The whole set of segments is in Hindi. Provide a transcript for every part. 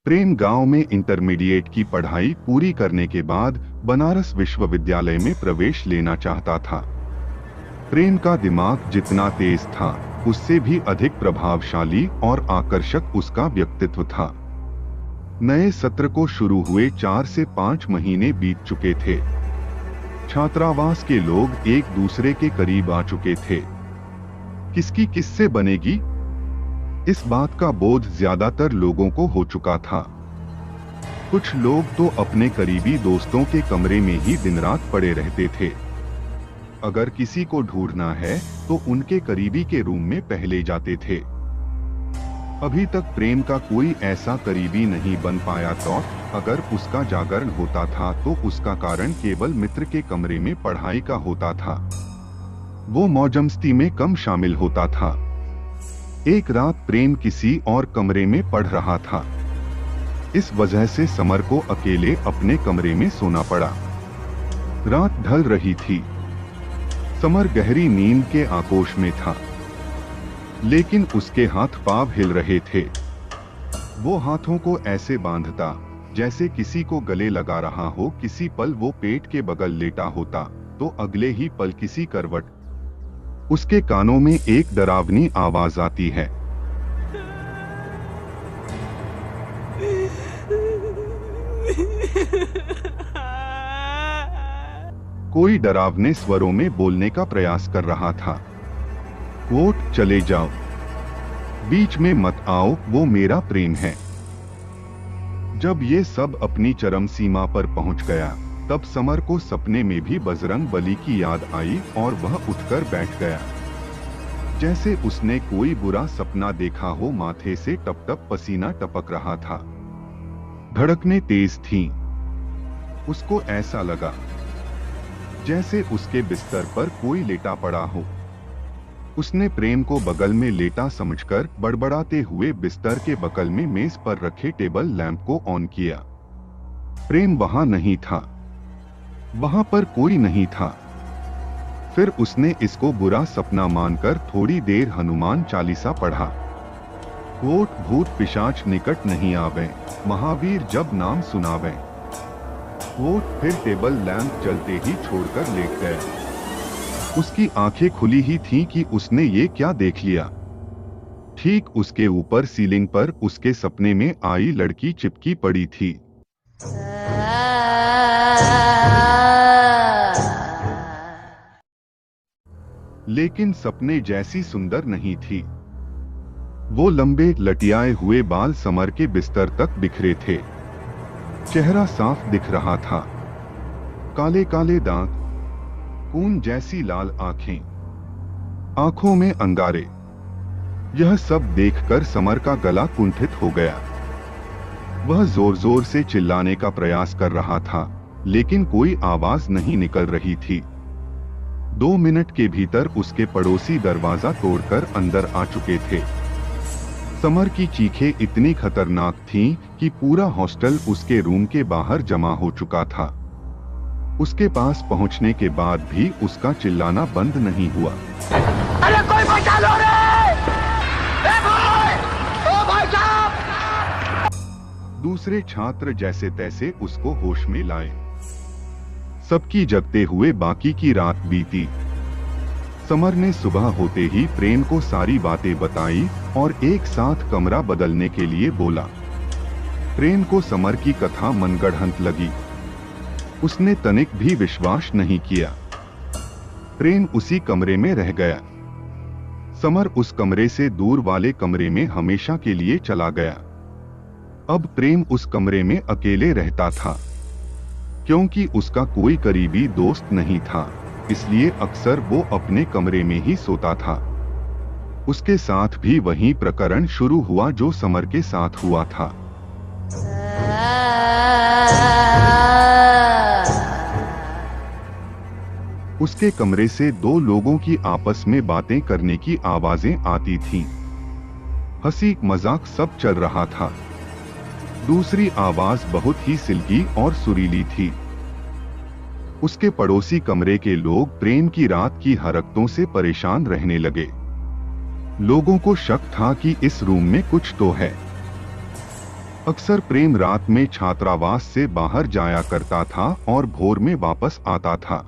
प्रेम गांव में इंटरमीडिएट की पढ़ाई पूरी करने के बाद बनारस विश्वविद्यालय में प्रवेश लेना चाहता था। प्रेम का दिमाग जितना तेज था, उससे भी अधिक प्रभावशाली और आकर्षक उसका व्यक्तित्व था। नए सत्र को शुरू हुए 4 से 5 महीने बीत चुके थे। छात्रावास के लोग एक दूसरे के करीब आ चुके थे। किसकी किससे बनेगी, इस बात का बोध ज्यादातर लोगों को हो चुका था। कुछ लोग तो अपने करीबी दोस्तों के कमरे में ही दिन रात पड़े रहते थे। अगर किसी को ढूंढना है तो उनके करीबी के रूम में पहले जाते थे। अभी तक प्रेम का कोई ऐसा करीबी नहीं बन पाया था। अगर उसका जागरण होता था तो उसका कारण केवल मित्र के कमरे में पढ़ाई का होता था। वो मौजमस्ती में कम शामिल होता था। एक रात प्रेम किसी और कमरे में पढ़ रहा था। इस वजह से समर को अकेले अपने कमरे में सोना पड़ा। रात ढल रही थी। समर गहरी नींद के आकोश में था, लेकिन उसके हाथ पांव हिल रहे थे। वो हाथों को ऐसे बांधता जैसे किसी को गले लगा रहा हो। किसी पल वो पेट के बगल लेटा होता तो अगले ही पल किसी करवट उसके कानों में एक डरावनी आवाज आती है। कोई डरावने स्वरों में बोलने का प्रयास कर रहा था। कोट चले जाओ, बीच में मत आओ, वो मेरा प्रेम है। जब ये सब अपनी चरम सीमा पर पहुंच गया, तब समर को सपने में भी बजरंग बली की याद आई और वह उठकर बैठ गया। जैसे उसने कोई बुरा सपना देखा हो। माथे से टप टप पसीना टपक रहा था। धड़कनें तेज थीं। उसको ऐसा लगा जैसे उसके बिस्तर पर कोई लेटा पड़ा हो। उसने प्रेम को बगल में लेटा समझकर बड़बड़ाते हुए बिस्तर के बगल में मेज पर रखे टेबल लैंप को ऑन किया। प्रेम वहां नहीं था। वहां पर कोई नहीं था। फिर उसने इसको बुरा सपना मानकर थोड़ी देर हनुमान चालीसा पढ़ा। कोट भूत पिशाच निकट नहीं आवे, महावीर जब नाम सुनावे। कोट फिर टेबल लैंप जलते ही छोड़कर लेट गया। उसकी आंखें खुली ही थीं कि उसने ये क्या देख लिया। ठीक उसके ऊपर सीलिंग पर उसके सपने में आई लड़की चिपकी पड़ी थी। लेकिन सपने जैसी सुंदर नहीं थी। वो लंबे लटियाए हुए बाल समर के बिस्तर तक बिखरे थे। चेहरा साफ दिख रहा था। काले काले दांत, खून जैसी लाल आंखें, आंखों में अंगारे। यह सब देखकर समर का गला कुंठित हो गया। वह जोर जोर से चिल्लाने का प्रयास कर रहा था, लेकिन कोई आवाज नहीं निकल रही थी। 2 मिनट के भीतर उसके पड़ोसी दरवाजा तोड़कर अंदर आ चुके थे। समर की चीखें इतनी खतरनाक थीं कि पूरा हॉस्टल उसके रूम के बाहर जमा हो चुका था। उसके पास पहुंचने के बाद भी उसका चिल्लाना बंद नहीं हुआ। अरे कोई बचा लो रे! ए भाई! ओ भाई साहब! दूसरे छात्र जैसे तैसे उसको होश में लाए। सबकी जगते हुए बाकी की रात बीती। समर ने सुबह होते ही प्रेम को सारी बातें बताई और एक साथ कमरा बदलने के लिए बोला। प्रेम को समर की कथा मनगढ़ंत लगी। उसने तनिक भी विश्वास नहीं किया। प्रेम उसी कमरे में रह गया। समर उस कमरे से दूर वाले कमरे में हमेशा के लिए चला गया। अब प्रेम उस कमरे में अकेले रहता था। क्योंकि उसका कोई करीबी दोस्त नहीं था, इसलिए अक्सर वो अपने कमरे में ही सोता था। उसके साथ भी वही प्रकरण शुरू हुआ जो समर के साथ हुआ था। उसके कमरे से 2 लोगों की आपस में बातें करने की आवाजें आती थीं। हंसी मजाक सब चल रहा था। दूसरी आवाज बहुत ही सिल्की और सुरीली थी। उसके पड़ोसी कमरे के लोग प्रेम की रात की हरकतों से परेशान रहने लगे। लोगों को शक था कि इस रूम में कुछ तो है। अक्सर प्रेम रात में छात्रावास से बाहर जाया करता था और भोर में वापस आता था।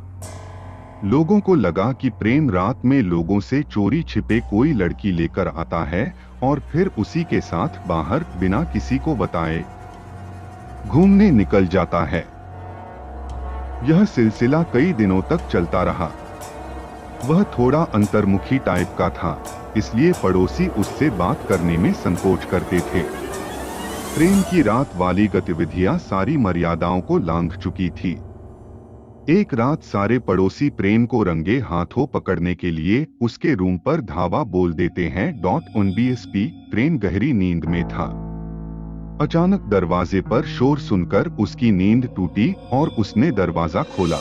लोगों को लगा कि प्रेम रात में लोगों से चोरी छिपे कोई लड़की लेकर आता है और फिर उसी के साथ बाहर बिना किसी को बताए घूमने निकल जाता है। यह सिलसिला कई दिनों तक चलता रहा। वह थोड़ा अंतर्मुखी टाइप का था, इसलिए पड़ोसी उससे बात करने में संकोच करते थे। प्रेम की रात वाली गतिविधियां सारी मर्यादाओं को लांघ चुकी थी। एक रात सारे पड़ोसी प्रेम को रंगे हाथों पकड़ने के लिए उसके रूम पर धावा बोल देते हैं। .1BSP प्रेम गहरी नींद में था। अचानक दरवाजे पर शोर सुनकर उसकी नींद टूटी और उसने दरवाजा खोला।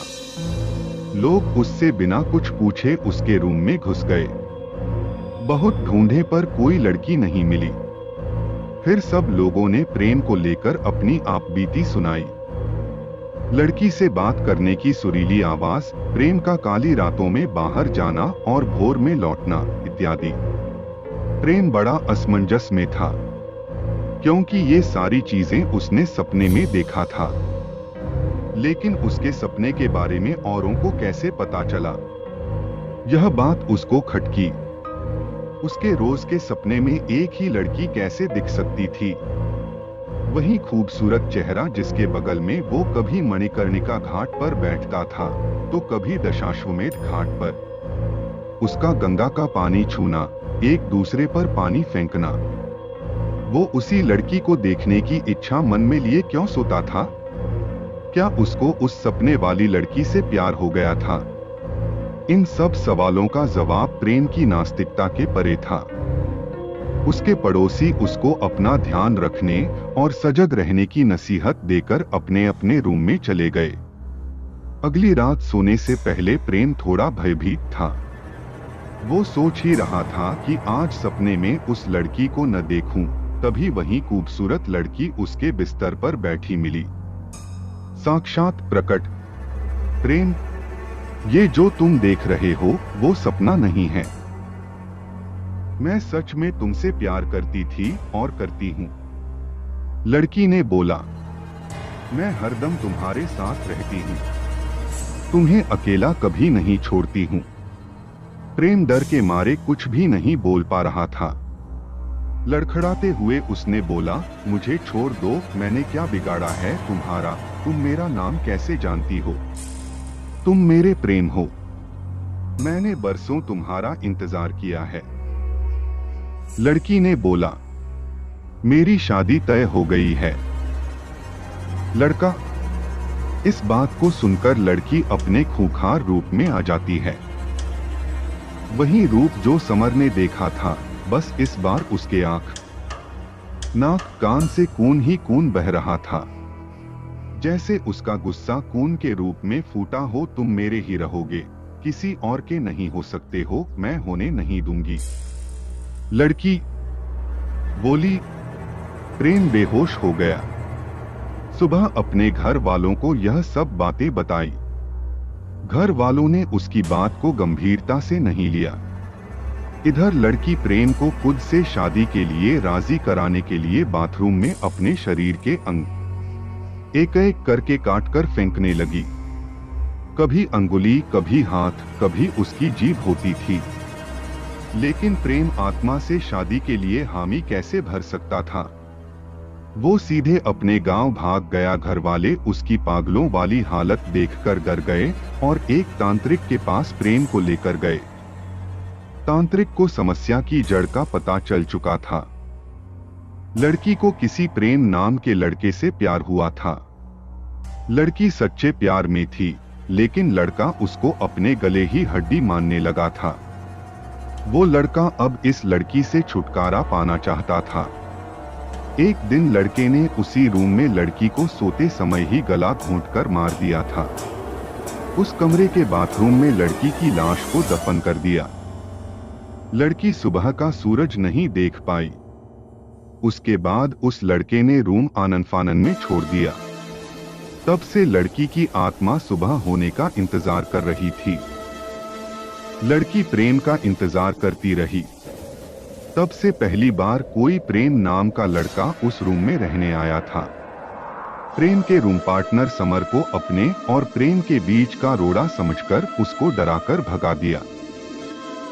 लोग उससे बिना कुछ पूछे उसके रूम में घुस गए। बहुत ढूंढे पर कोई लड़की नहीं मिली। फिर सब लोगों ने प्रेम को लेकर अपनी आपबीती सुनाई। लड़की से बात करने की सुरीली आवाज, प्रेम का काली रातों में बाहर जाना और भोर में लौटना इत्यादि। प्रेम बड़ा असमंजस में था, क्योंकि ये सारी चीजें उसने सपने में देखा था। लेकिन उसके सपने के बारे में औरों को कैसे पता चला? यह बात उसको खटकी। उसके रोज के सपने में एक ही लड़की कैसे दिख सकती थी? वही खूबसूरत चेहरा जिसके बगल में वो कभी मणिकर्णिका घाट पर बैठता था तो कभी दशाश्वमेध घाट पर। उसका गंगा का पानी छूना, एक दूसरे पर पानी फेंकना। वो उसी लड़की को देखने की इच्छा मन में लिए क्यों सोता था? क्या उसको उस सपने वाली लड़की से प्यार हो गया था? इन सब सवालों का जवाब प्रेम की नास्तिकता के परे था। उसके पड़ोसी उसको अपना ध्यान रखने और सजग रहने की नसीहत देकर अपने अपने रूम में चले गए। अगली रात सोने से पहले प्रेम थोड़ा भयभीत था। वो सोच ही रहा था कि आज सपने में उस लड़की को न देखूं, तभी वही खूबसूरत लड़की उसके बिस्तर पर बैठी मिली। साक्षात प्रकट। प्रेम, ये जो तुम देख रहे हो वो सपना नहीं है। मैं सच में तुमसे प्यार करती थी और करती हूँ। लड़की ने बोला, मैं हरदम तुम्हारे साथ रहती हूँ, तुम्हें अकेला कभी नहीं छोड़ती हूँ। प्रेम डर के मारे कुछ भी नहीं बोल पा रहा था। लड़खड़ाते हुए उसने बोला, मुझे छोड़ दो, मैंने क्या बिगाड़ा है तुम्हारा? तुम मेरा नाम कैसे जानती हो? तुम मेरे प्रेम हो। मैंने बरसों तुम्हारा इंतजार किया है। लड़की ने बोला, मेरी शादी तय हो गई है। लड़का, इस बात को सुनकर लड़की अपने खूंखार रूप में आ जाती है। वही रूप जो समर ने देखा था, बस इस बार उसके आंख, नाक, कान से खून ही खून बह रहा था। जैसे उसका गुस्सा खून के रूप में फूटा हो। तुम मेरे ही रहोगे, किसी और के नहीं हो सकते हो, मैं होने नहीं दूंगी। लड़की बोली। प्रेम बेहोश हो गया। सुबह अपने घर वालों को यह सब बातें बताई। घर वालों ने उसकी बात को गंभीरता से नहीं लिया। इधर लड़की प्रेम को खुद से शादी के लिए राजी कराने के लिए बाथरूम में अपने शरीर के अंग एक एक करके काटकर फेंकने लगी। कभी अंगुली, कभी हाथ, कभी उसकी जीभ होती थी। लेकिन प्रेम आत्मा से शादी के लिए हामी कैसे भर सकता था? वो सीधे अपने गांव भाग गया। घर वाले उसकी पागलों वाली हालत देखकर डर गए और एक तांत्रिक के पास प्रेम को लेकर गए। तांत्रिक को समस्या की जड़ का पता चल चुका था। लड़की को किसी प्रेम नाम के लड़के से प्यार हुआ था। लड़की सच्चे प्यार में थी, लेकिन लड़का उसको अपने गले ही हड्डी मानने लगा था। वो लड़का अब इस लड़की से छुटकारा पाना चाहता था। एक दिन लड़के ने उसी रूम में लड़की को सोते समय ही गला घोंटकर मार दिया था। उस कमरे के बाथरूम में लड़की की लाश को दफन कर दिया। लड़की सुबह का सूरज नहीं देख पाई। उसके बाद उस लड़के ने रूम आनन फानन में छोड़ दिया। तब से लड़की की आत्मा सुबह होने का इंतजार कर रही थी। लड़की प्रेम का इंतजार करती रही। तब से पहली बार कोई प्रेम नाम का लड़का उस रूम में रहने आया था। प्रेम के रूम पार्टनर समर को अपने और प्रेम के बीच का रोड़ा समझकर उसको डराकर भगा दिया।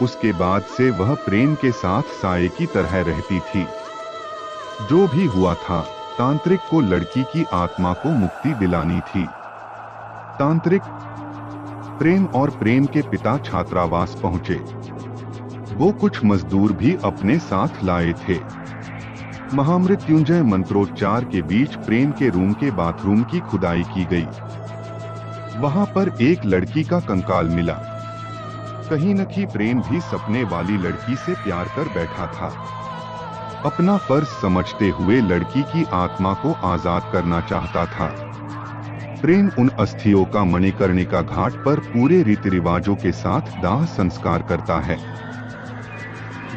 उसके बाद से वह प्रेम के साथ साये की तरह रहती थी। जो भी हुआ था, तांत्रिक को लड़की की आत्मा को मुक्ति दिलानी थी। तांत्रिक, प्रेम और प्रेम के पिता छात्रावास पहुंचे। वो कुछ मजदूर भी अपने साथ लाए थे। महामृत्युंजय मंत्रोच्चार के बीच प्रेम के रूम के बाथरूम की खुदाई की गई। वहां पर एक लड़की का कंकाल मिला। कहीं न कहीं प्रेम भी सपने वाली लड़की से प्यार कर बैठा था। अपना फर्ज समझते हुए लड़की की आत्मा को आजाद करना चाहता था। प्रेम उन अस्थियों का मणिकर्णिका घाट पर पूरे रीति रिवाजों के साथ दाह संस्कार करता है।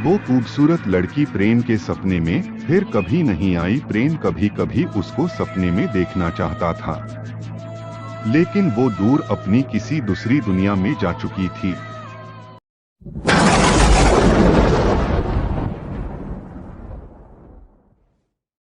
वो खूबसूरत लड़की प्रेम के सपने में फिर कभी नहीं आई। प्रेम कभी कभी उसको सपने में देखना चाहता था, लेकिन वो दूर अपनी किसी दूसरी दुनिया में जा चुकी थी।